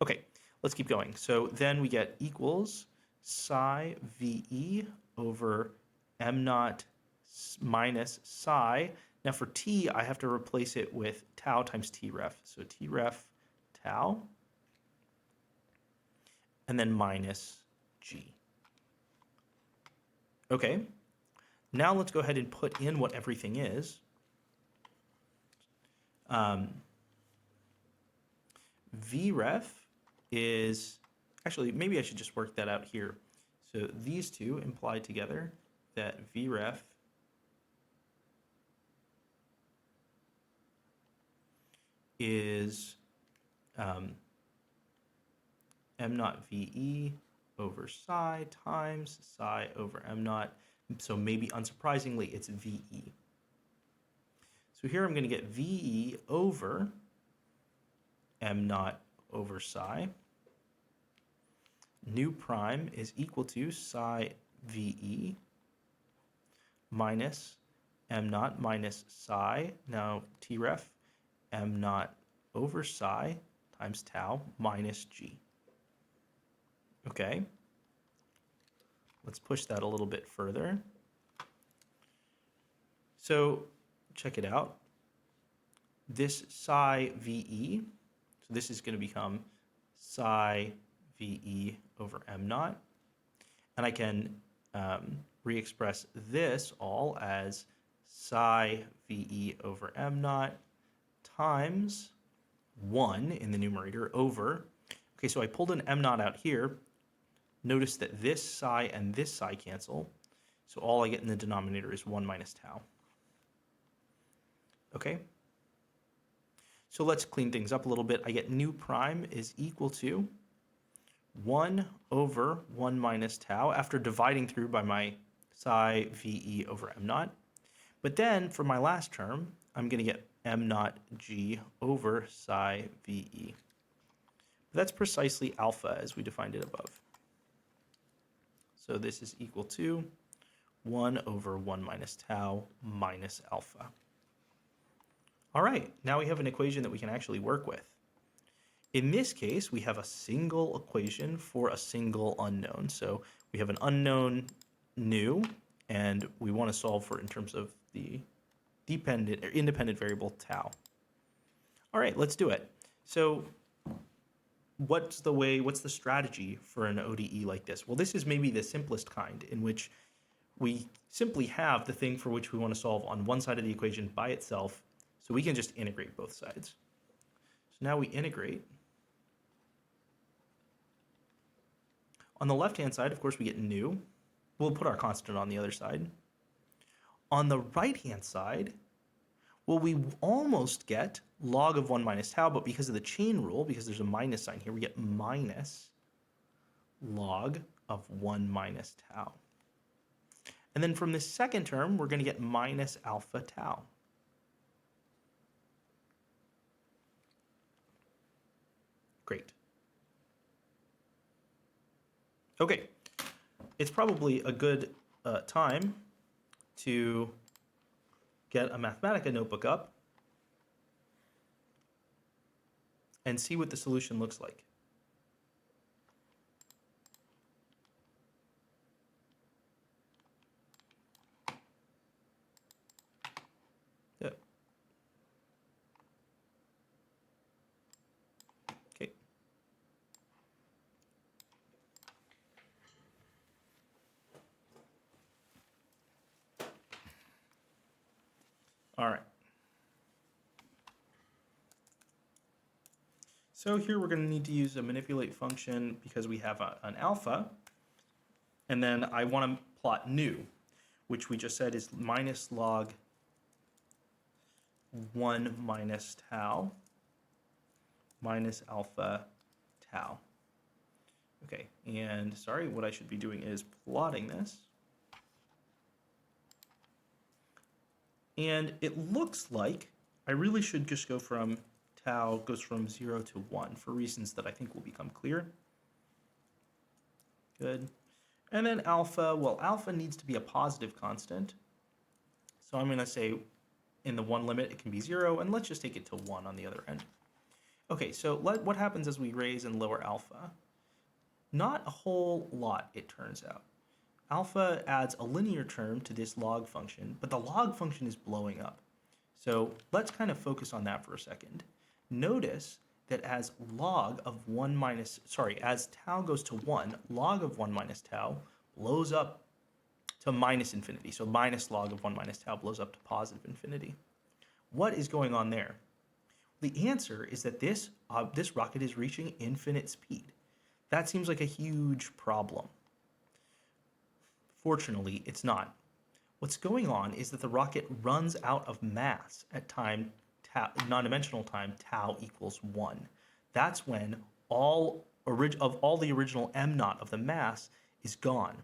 Speaker 1: Okay, let's keep going. So then we get equals psi ve over m naught minus psi. Now for t, I have to replace it with tau times tref. So tref tau, and then minus g. Okay, now let's go ahead and put in what everything is. Vref is, actually, maybe I should just work that out here. So these two imply together that vref is m naught ve over psi times psi over m naught. So maybe unsurprisingly, it's ve. So here I'm going to get ve over m naught over psi. Nu prime is equal to psi ve minus m naught minus psi, now tref, m naught over psi times tau minus g. Okay, let's push that a little bit further. So check it out. This psi ve, so this is going to become psi ve over m naught. And I can re-express this all as psi ve over m naught times 1 in the numerator over, okay, so I pulled an m naught out here. Notice that this psi and this psi cancel. So all I get in the denominator is 1 minus tau. Okay. So let's clean things up a little bit. I get nu prime is equal to 1 over 1 minus tau after dividing through by my psi ve over m naught. But then for my last term, I'm going to get m naught g over psi ve. That's precisely alpha as we defined it above. So this is equal to 1 over 1 minus tau minus alpha. All right, now we have an equation that we can actually work with. In this case, we have a single equation for a single unknown. So we have an unknown nu, and we want to solve for it in terms of the dependent or independent variable tau. All right, let's do it. So what's the strategy for an ODE like this? Well, this is maybe the simplest kind, in which we simply have the thing for which we want to solve on one side of the equation by itself, so we can just integrate both sides. So now we integrate. On the left-hand side, of course, we get nu. We'll put our constant on the other side. On the right-hand side, well, we almost get log of 1 minus tau, but because of the chain rule, because there's a minus sign here, we get minus log of 1 minus tau. And then from this second term, we're going to get minus alpha tau. Great. Okay, it's probably a good time to get a Mathematica notebook up and see what the solution looks like. Yeah. Okay. All right. So here we're going to need to use a manipulate function because we have an alpha, and then I want to plot nu, which we just said is minus log 1 minus tau minus alpha tau. Okay, and sorry, what I should be doing is plotting this. And it looks like I really should just go from tau goes from 0 to 1 for reasons that I think will become clear. Good. And then alpha, well, alpha needs to be a positive constant. So I'm going to say in the 1 limit, it can be 0, and let's just take it to 1 on the other end. Okay, so what happens as we raise and lower alpha? Not a whole lot, it turns out. Alpha adds a linear term to this log function, but the log function is blowing up. So let's kind of focus on that for a second. Notice that as as tau goes to 1, log of 1 minus tau blows up to minus infinity. So minus log of 1 minus tau blows up to positive infinity. What is going on there? The answer is that this rocket is reaching infinite speed. That seems like a huge problem. Fortunately, it's not. What's going on is that the rocket runs out of mass at time non-dimensional time tau equals 1. That's when all the original m naught of the mass is gone.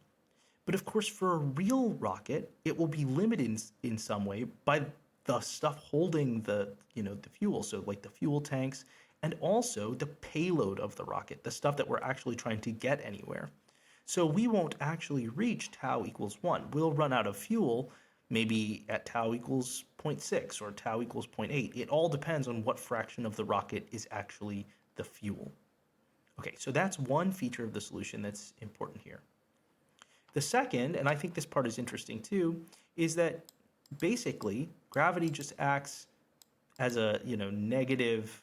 Speaker 1: But of course, for a real rocket, it will be limited in some way by the stuff holding the fuel, so like the fuel tanks, and also the payload of the rocket, the stuff that we're actually trying to get anywhere. So we won't actually reach tau equals 1. We'll run out of fuel maybe at tau equals 0.6 or tau equals 0.8. It all depends on what fraction of the rocket is actually the fuel. Okay, so that's one feature of the solution that's important here. The second, and I think this part is interesting too, is that basically gravity just acts as a negative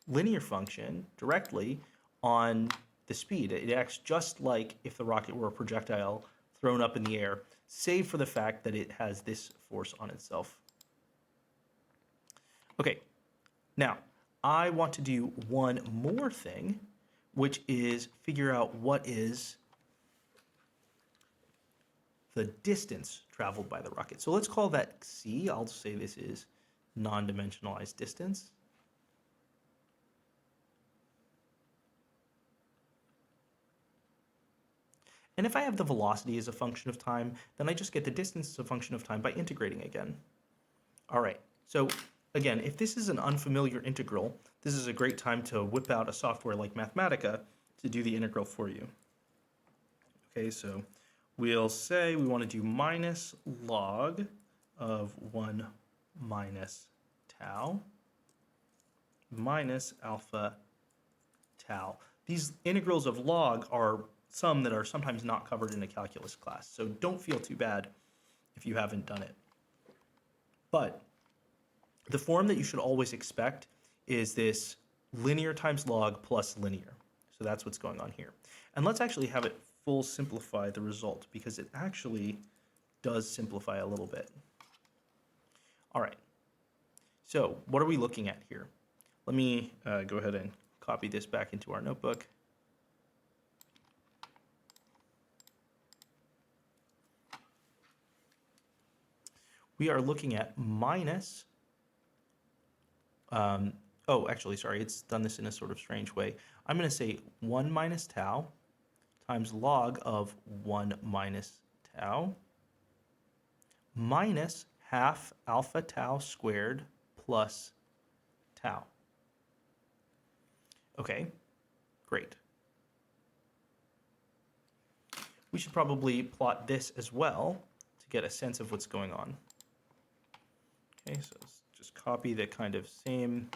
Speaker 1: linear function directly on the speed. It acts just like if the rocket were a projectile thrown up in the air, save for the fact that it has this force on itself. Okay, now I want to do one more thing, which is figure out what is the distance traveled by the rocket. So let's call that c. I'll say this is non-dimensionalized distance. And if I have the velocity as a function of time, then I just get the distance as a function of time by integrating again. All right, so again, if this is an unfamiliar integral, this is a great time to whip out a software like Mathematica to do the integral for you. Okay, so we'll say we want to do minus log of 1 minus tau minus alpha tau. These integrals of log are some that are sometimes not covered in a calculus class, so don't feel too bad if you haven't done it. But the form that you should always expect is this linear times log plus linear. So that's what's going on here. And let's actually have it full simplify the result, because it actually does simplify a little bit. All right. So what are we looking at here? Let me go ahead and copy this back into our notebook. We are looking at minus, oh, actually, sorry, it's done this in a sort of strange way. I'm going to say 1 minus tau times log of 1 minus tau minus half alpha tau squared plus tau. Okay, great. We should probably plot this as well to get a sense of what's going on. Okay, so let's just copy the kind of same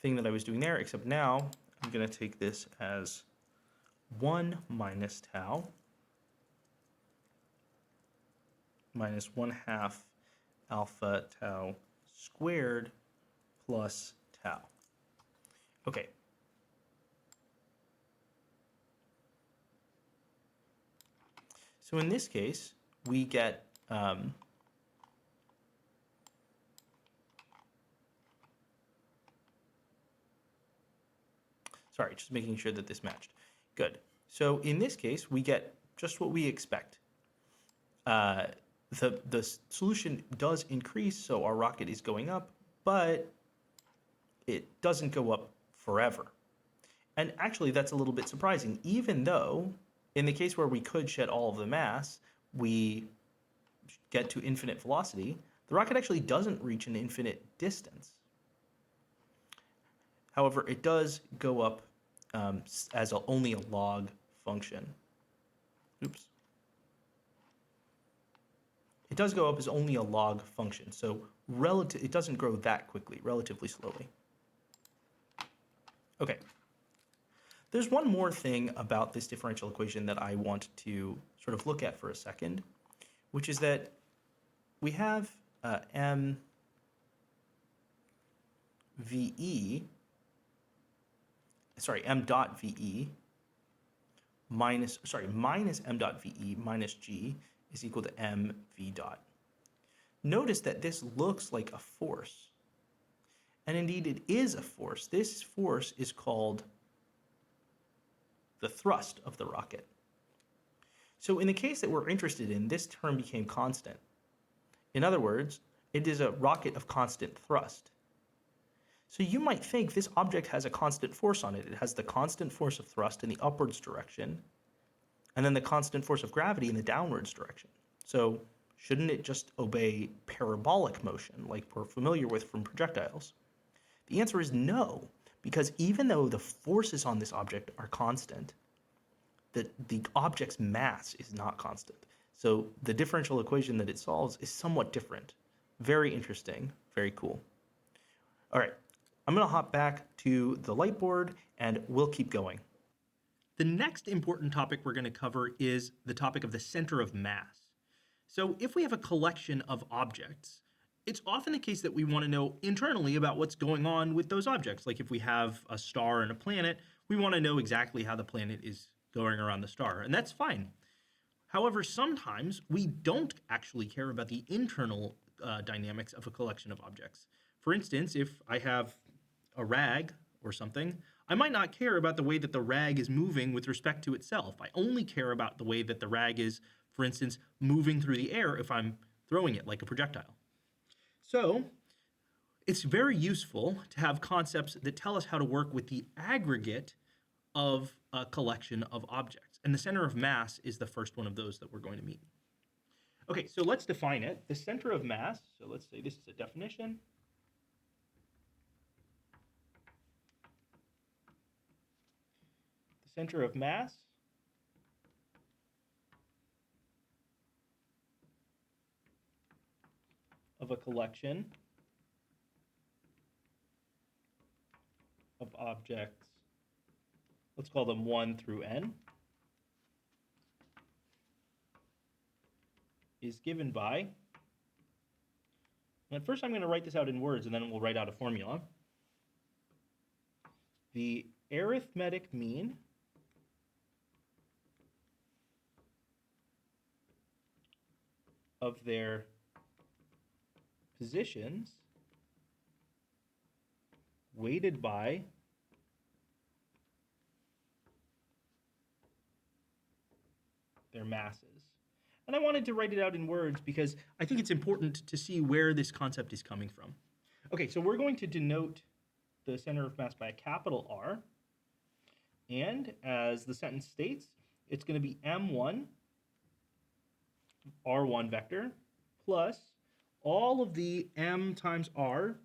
Speaker 1: thing that I was doing there, except now I'm going to take this as 1 minus tau minus 1/2 alpha tau squared plus tau. Okay. So in this case, we get sorry, just making sure that this matched. Good. So in this case, we get just what we expect. The solution does increase, so our rocket is going up, but it doesn't go up forever. And actually, that's a little bit surprising, even though in the case where we could shed all of the mass, we get to infinite velocity, the rocket actually doesn't reach an infinite distance. However, it does go up as only a log function. Oops. It does go up as only a log function, so it doesn't grow that quickly, relatively slowly. Okay. There's one more thing about this differential equation that I want to sort of look at for a second, which is that we have m dot VE minus m dot VE minus G is equal to m V dot. Notice that this looks like a force. And indeed it is a force. This force is called the thrust of the rocket. So in the case that we're interested in, this term became constant. In other words, it is a rocket of constant thrust. So you might think this object has a constant force on it. It has the constant force of thrust in the upwards direction, and then the constant force of gravity in the downwards direction. So shouldn't it just obey parabolic motion like we're familiar with from projectiles? The answer is no, because even though the forces on this object are constant, the object's mass is not constant. So the differential equation that it solves is somewhat different. Very interesting, very cool. All right, I'm going to hop back to the light board and we'll keep going. The next important topic we're going to cover is the topic of the center of mass. So if we have a collection of objects, it's often the case that we want to know internally about what's going on with those objects. Like if we have a star and a planet, we want to know exactly how the planet is going around the star, and that's fine. However, sometimes we don't actually care about the internal dynamics of a collection of objects. For instance, if I have a rag or something, I might not care about the way that the rag is moving with respect to itself. I only care about the way that the rag is, for instance, moving through the air if I'm throwing it like a projectile. So it's very useful to have concepts that tell us how to work with the aggregate of a collection of objects. And the center of mass is the first one of those that we're going to meet. Okay, so let's define it. The center of mass, so let's say this is a definition. The center of mass of a collection of objects, let's call them 1 through n, is given by, and first I'm going to write this out in words and then we'll write out a formula. The arithmetic mean of their positions weighted by their masses. And I wanted to write it out in words because I think it's important to see where this concept is coming from. Okay, so we're going to denote the center of mass by a capital R. And as the sentence states, it's going to be M1 R1 vector plus all of the M times R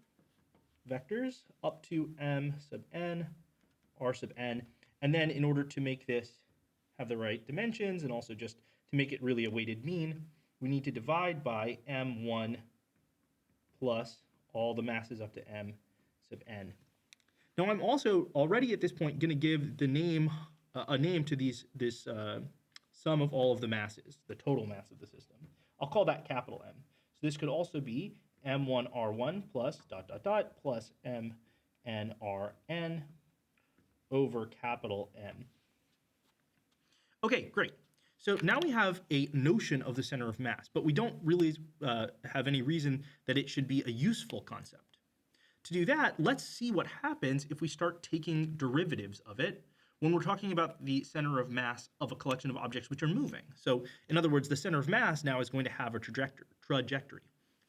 Speaker 1: vectors up to M sub n, R sub n. And then in order to make this have the right dimensions and also just to make it really a weighted mean, we need to divide by M1 plus all the masses up to M sub n. Now I'm also already at this point going to give the name a name to this sum of all of the masses, the total mass of the system. I'll call that capital M. So this could also be M1R1 plus dot dot dot plus MNRN over capital M. Okay, great. So now we have a notion of the center of mass, but we don't really have any reason that it should be a useful concept. To do that, let's see what happens if we start taking derivatives of it when we're talking about the center of mass of a collection of objects which are moving. So in other words, the center of mass now is going to have a trajectory.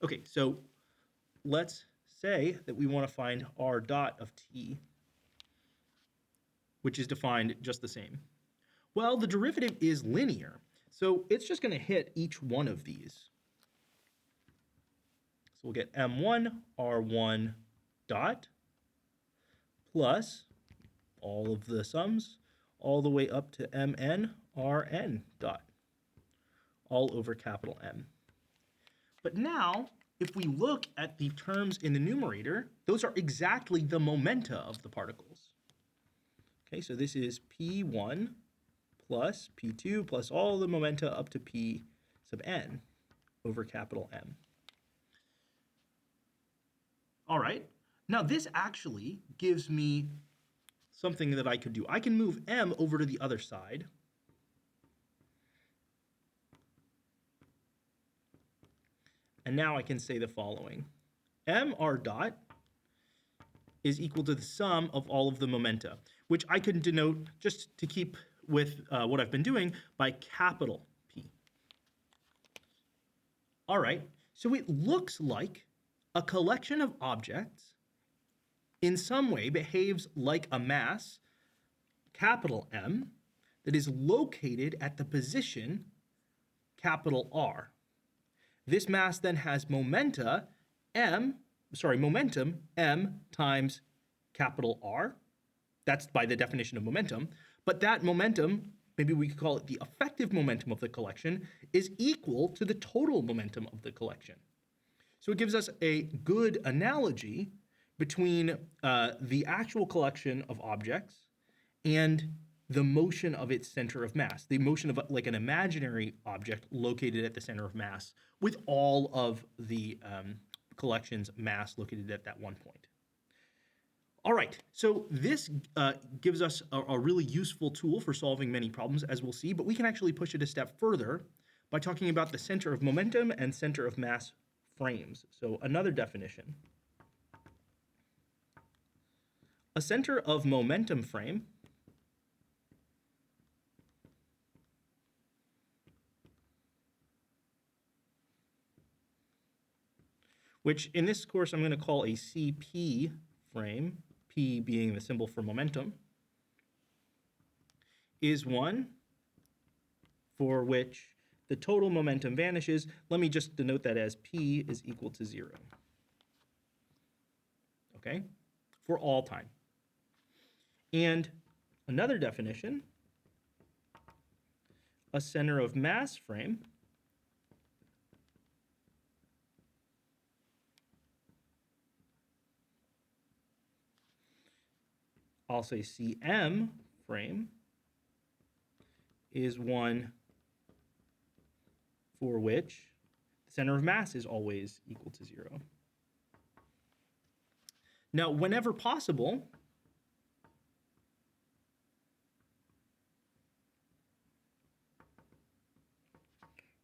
Speaker 1: Okay, so let's say that we want to find r dot of t, which is defined just the same. Well, the derivative is linear, so it's just going to hit each one of these. So we'll get m1 r1 dot plus all of the sums all the way up to mn rn dot, all over capital M. But now, if we look at the terms in the numerator, those are exactly the momenta of the particles. Okay, so this is P1 plus P2 plus all the momenta up to P sub n over capital M. All right, now this actually gives me something that I could do. I can move M over to the other side. And now I can say the following. Mr dot is equal to the sum of all of the momenta, which I can denote, just to keep with what I've been doing, by capital P. All right, so it looks like a collection of objects in some way behaves like a mass, capital M, that is located at the position, capital R. This mass then has momentum M times capital R. That's by the definition of momentum. But that momentum, maybe we could call it the effective momentum of the collection, is equal to the total momentum of the collection. So it gives us a good analogy between the actual collection of objects and the motion of its center of mass, the motion of like an imaginary object located at the center of mass with all of the collection's mass located at that one point. All right, so this gives us a really useful tool for solving many problems, as we'll see, but we can actually push it a step further by talking about the center of momentum and center of mass frames. So another definition. A center of momentum frame which in this course I'm going to call a CP frame, P being the symbol for momentum, is one for which the total momentum vanishes. Let me just denote that as P is equal to 0. Okay? For all time. And another definition, a center of mass frame I'll say CM frame is one for which the center of mass is always equal to 0. Now, whenever possible,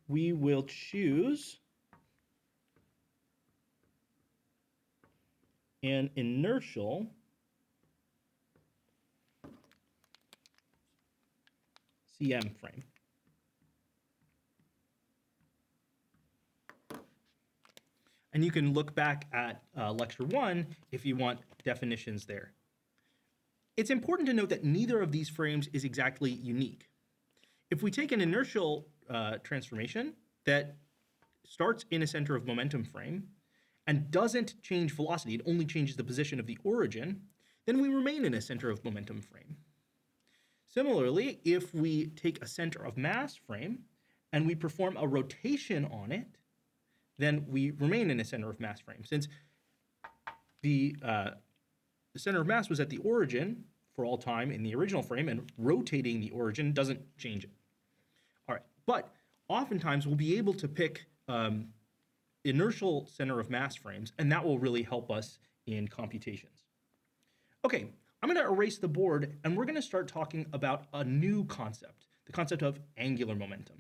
Speaker 1: we will choose an inertial CM frame. And you can look back at lecture 1 if you want definitions there. It's important to note that neither of these frames is exactly unique. If we take an inertial transformation that starts in a center of momentum frame and doesn't change velocity, it only changes the position of the origin, then we remain in a center of momentum frame. Similarly, if we take a center of mass frame and we perform a rotation on it, then we remain in a center of mass frame. Since the center of mass was at the origin for all time in the original frame, and rotating the origin doesn't change it. All right, but oftentimes we'll be able to pick inertial center of mass frames, and that will really help us in computations. Okay, I'm going to erase the board, and we're going to start talking about a new concept, the concept of angular momentum.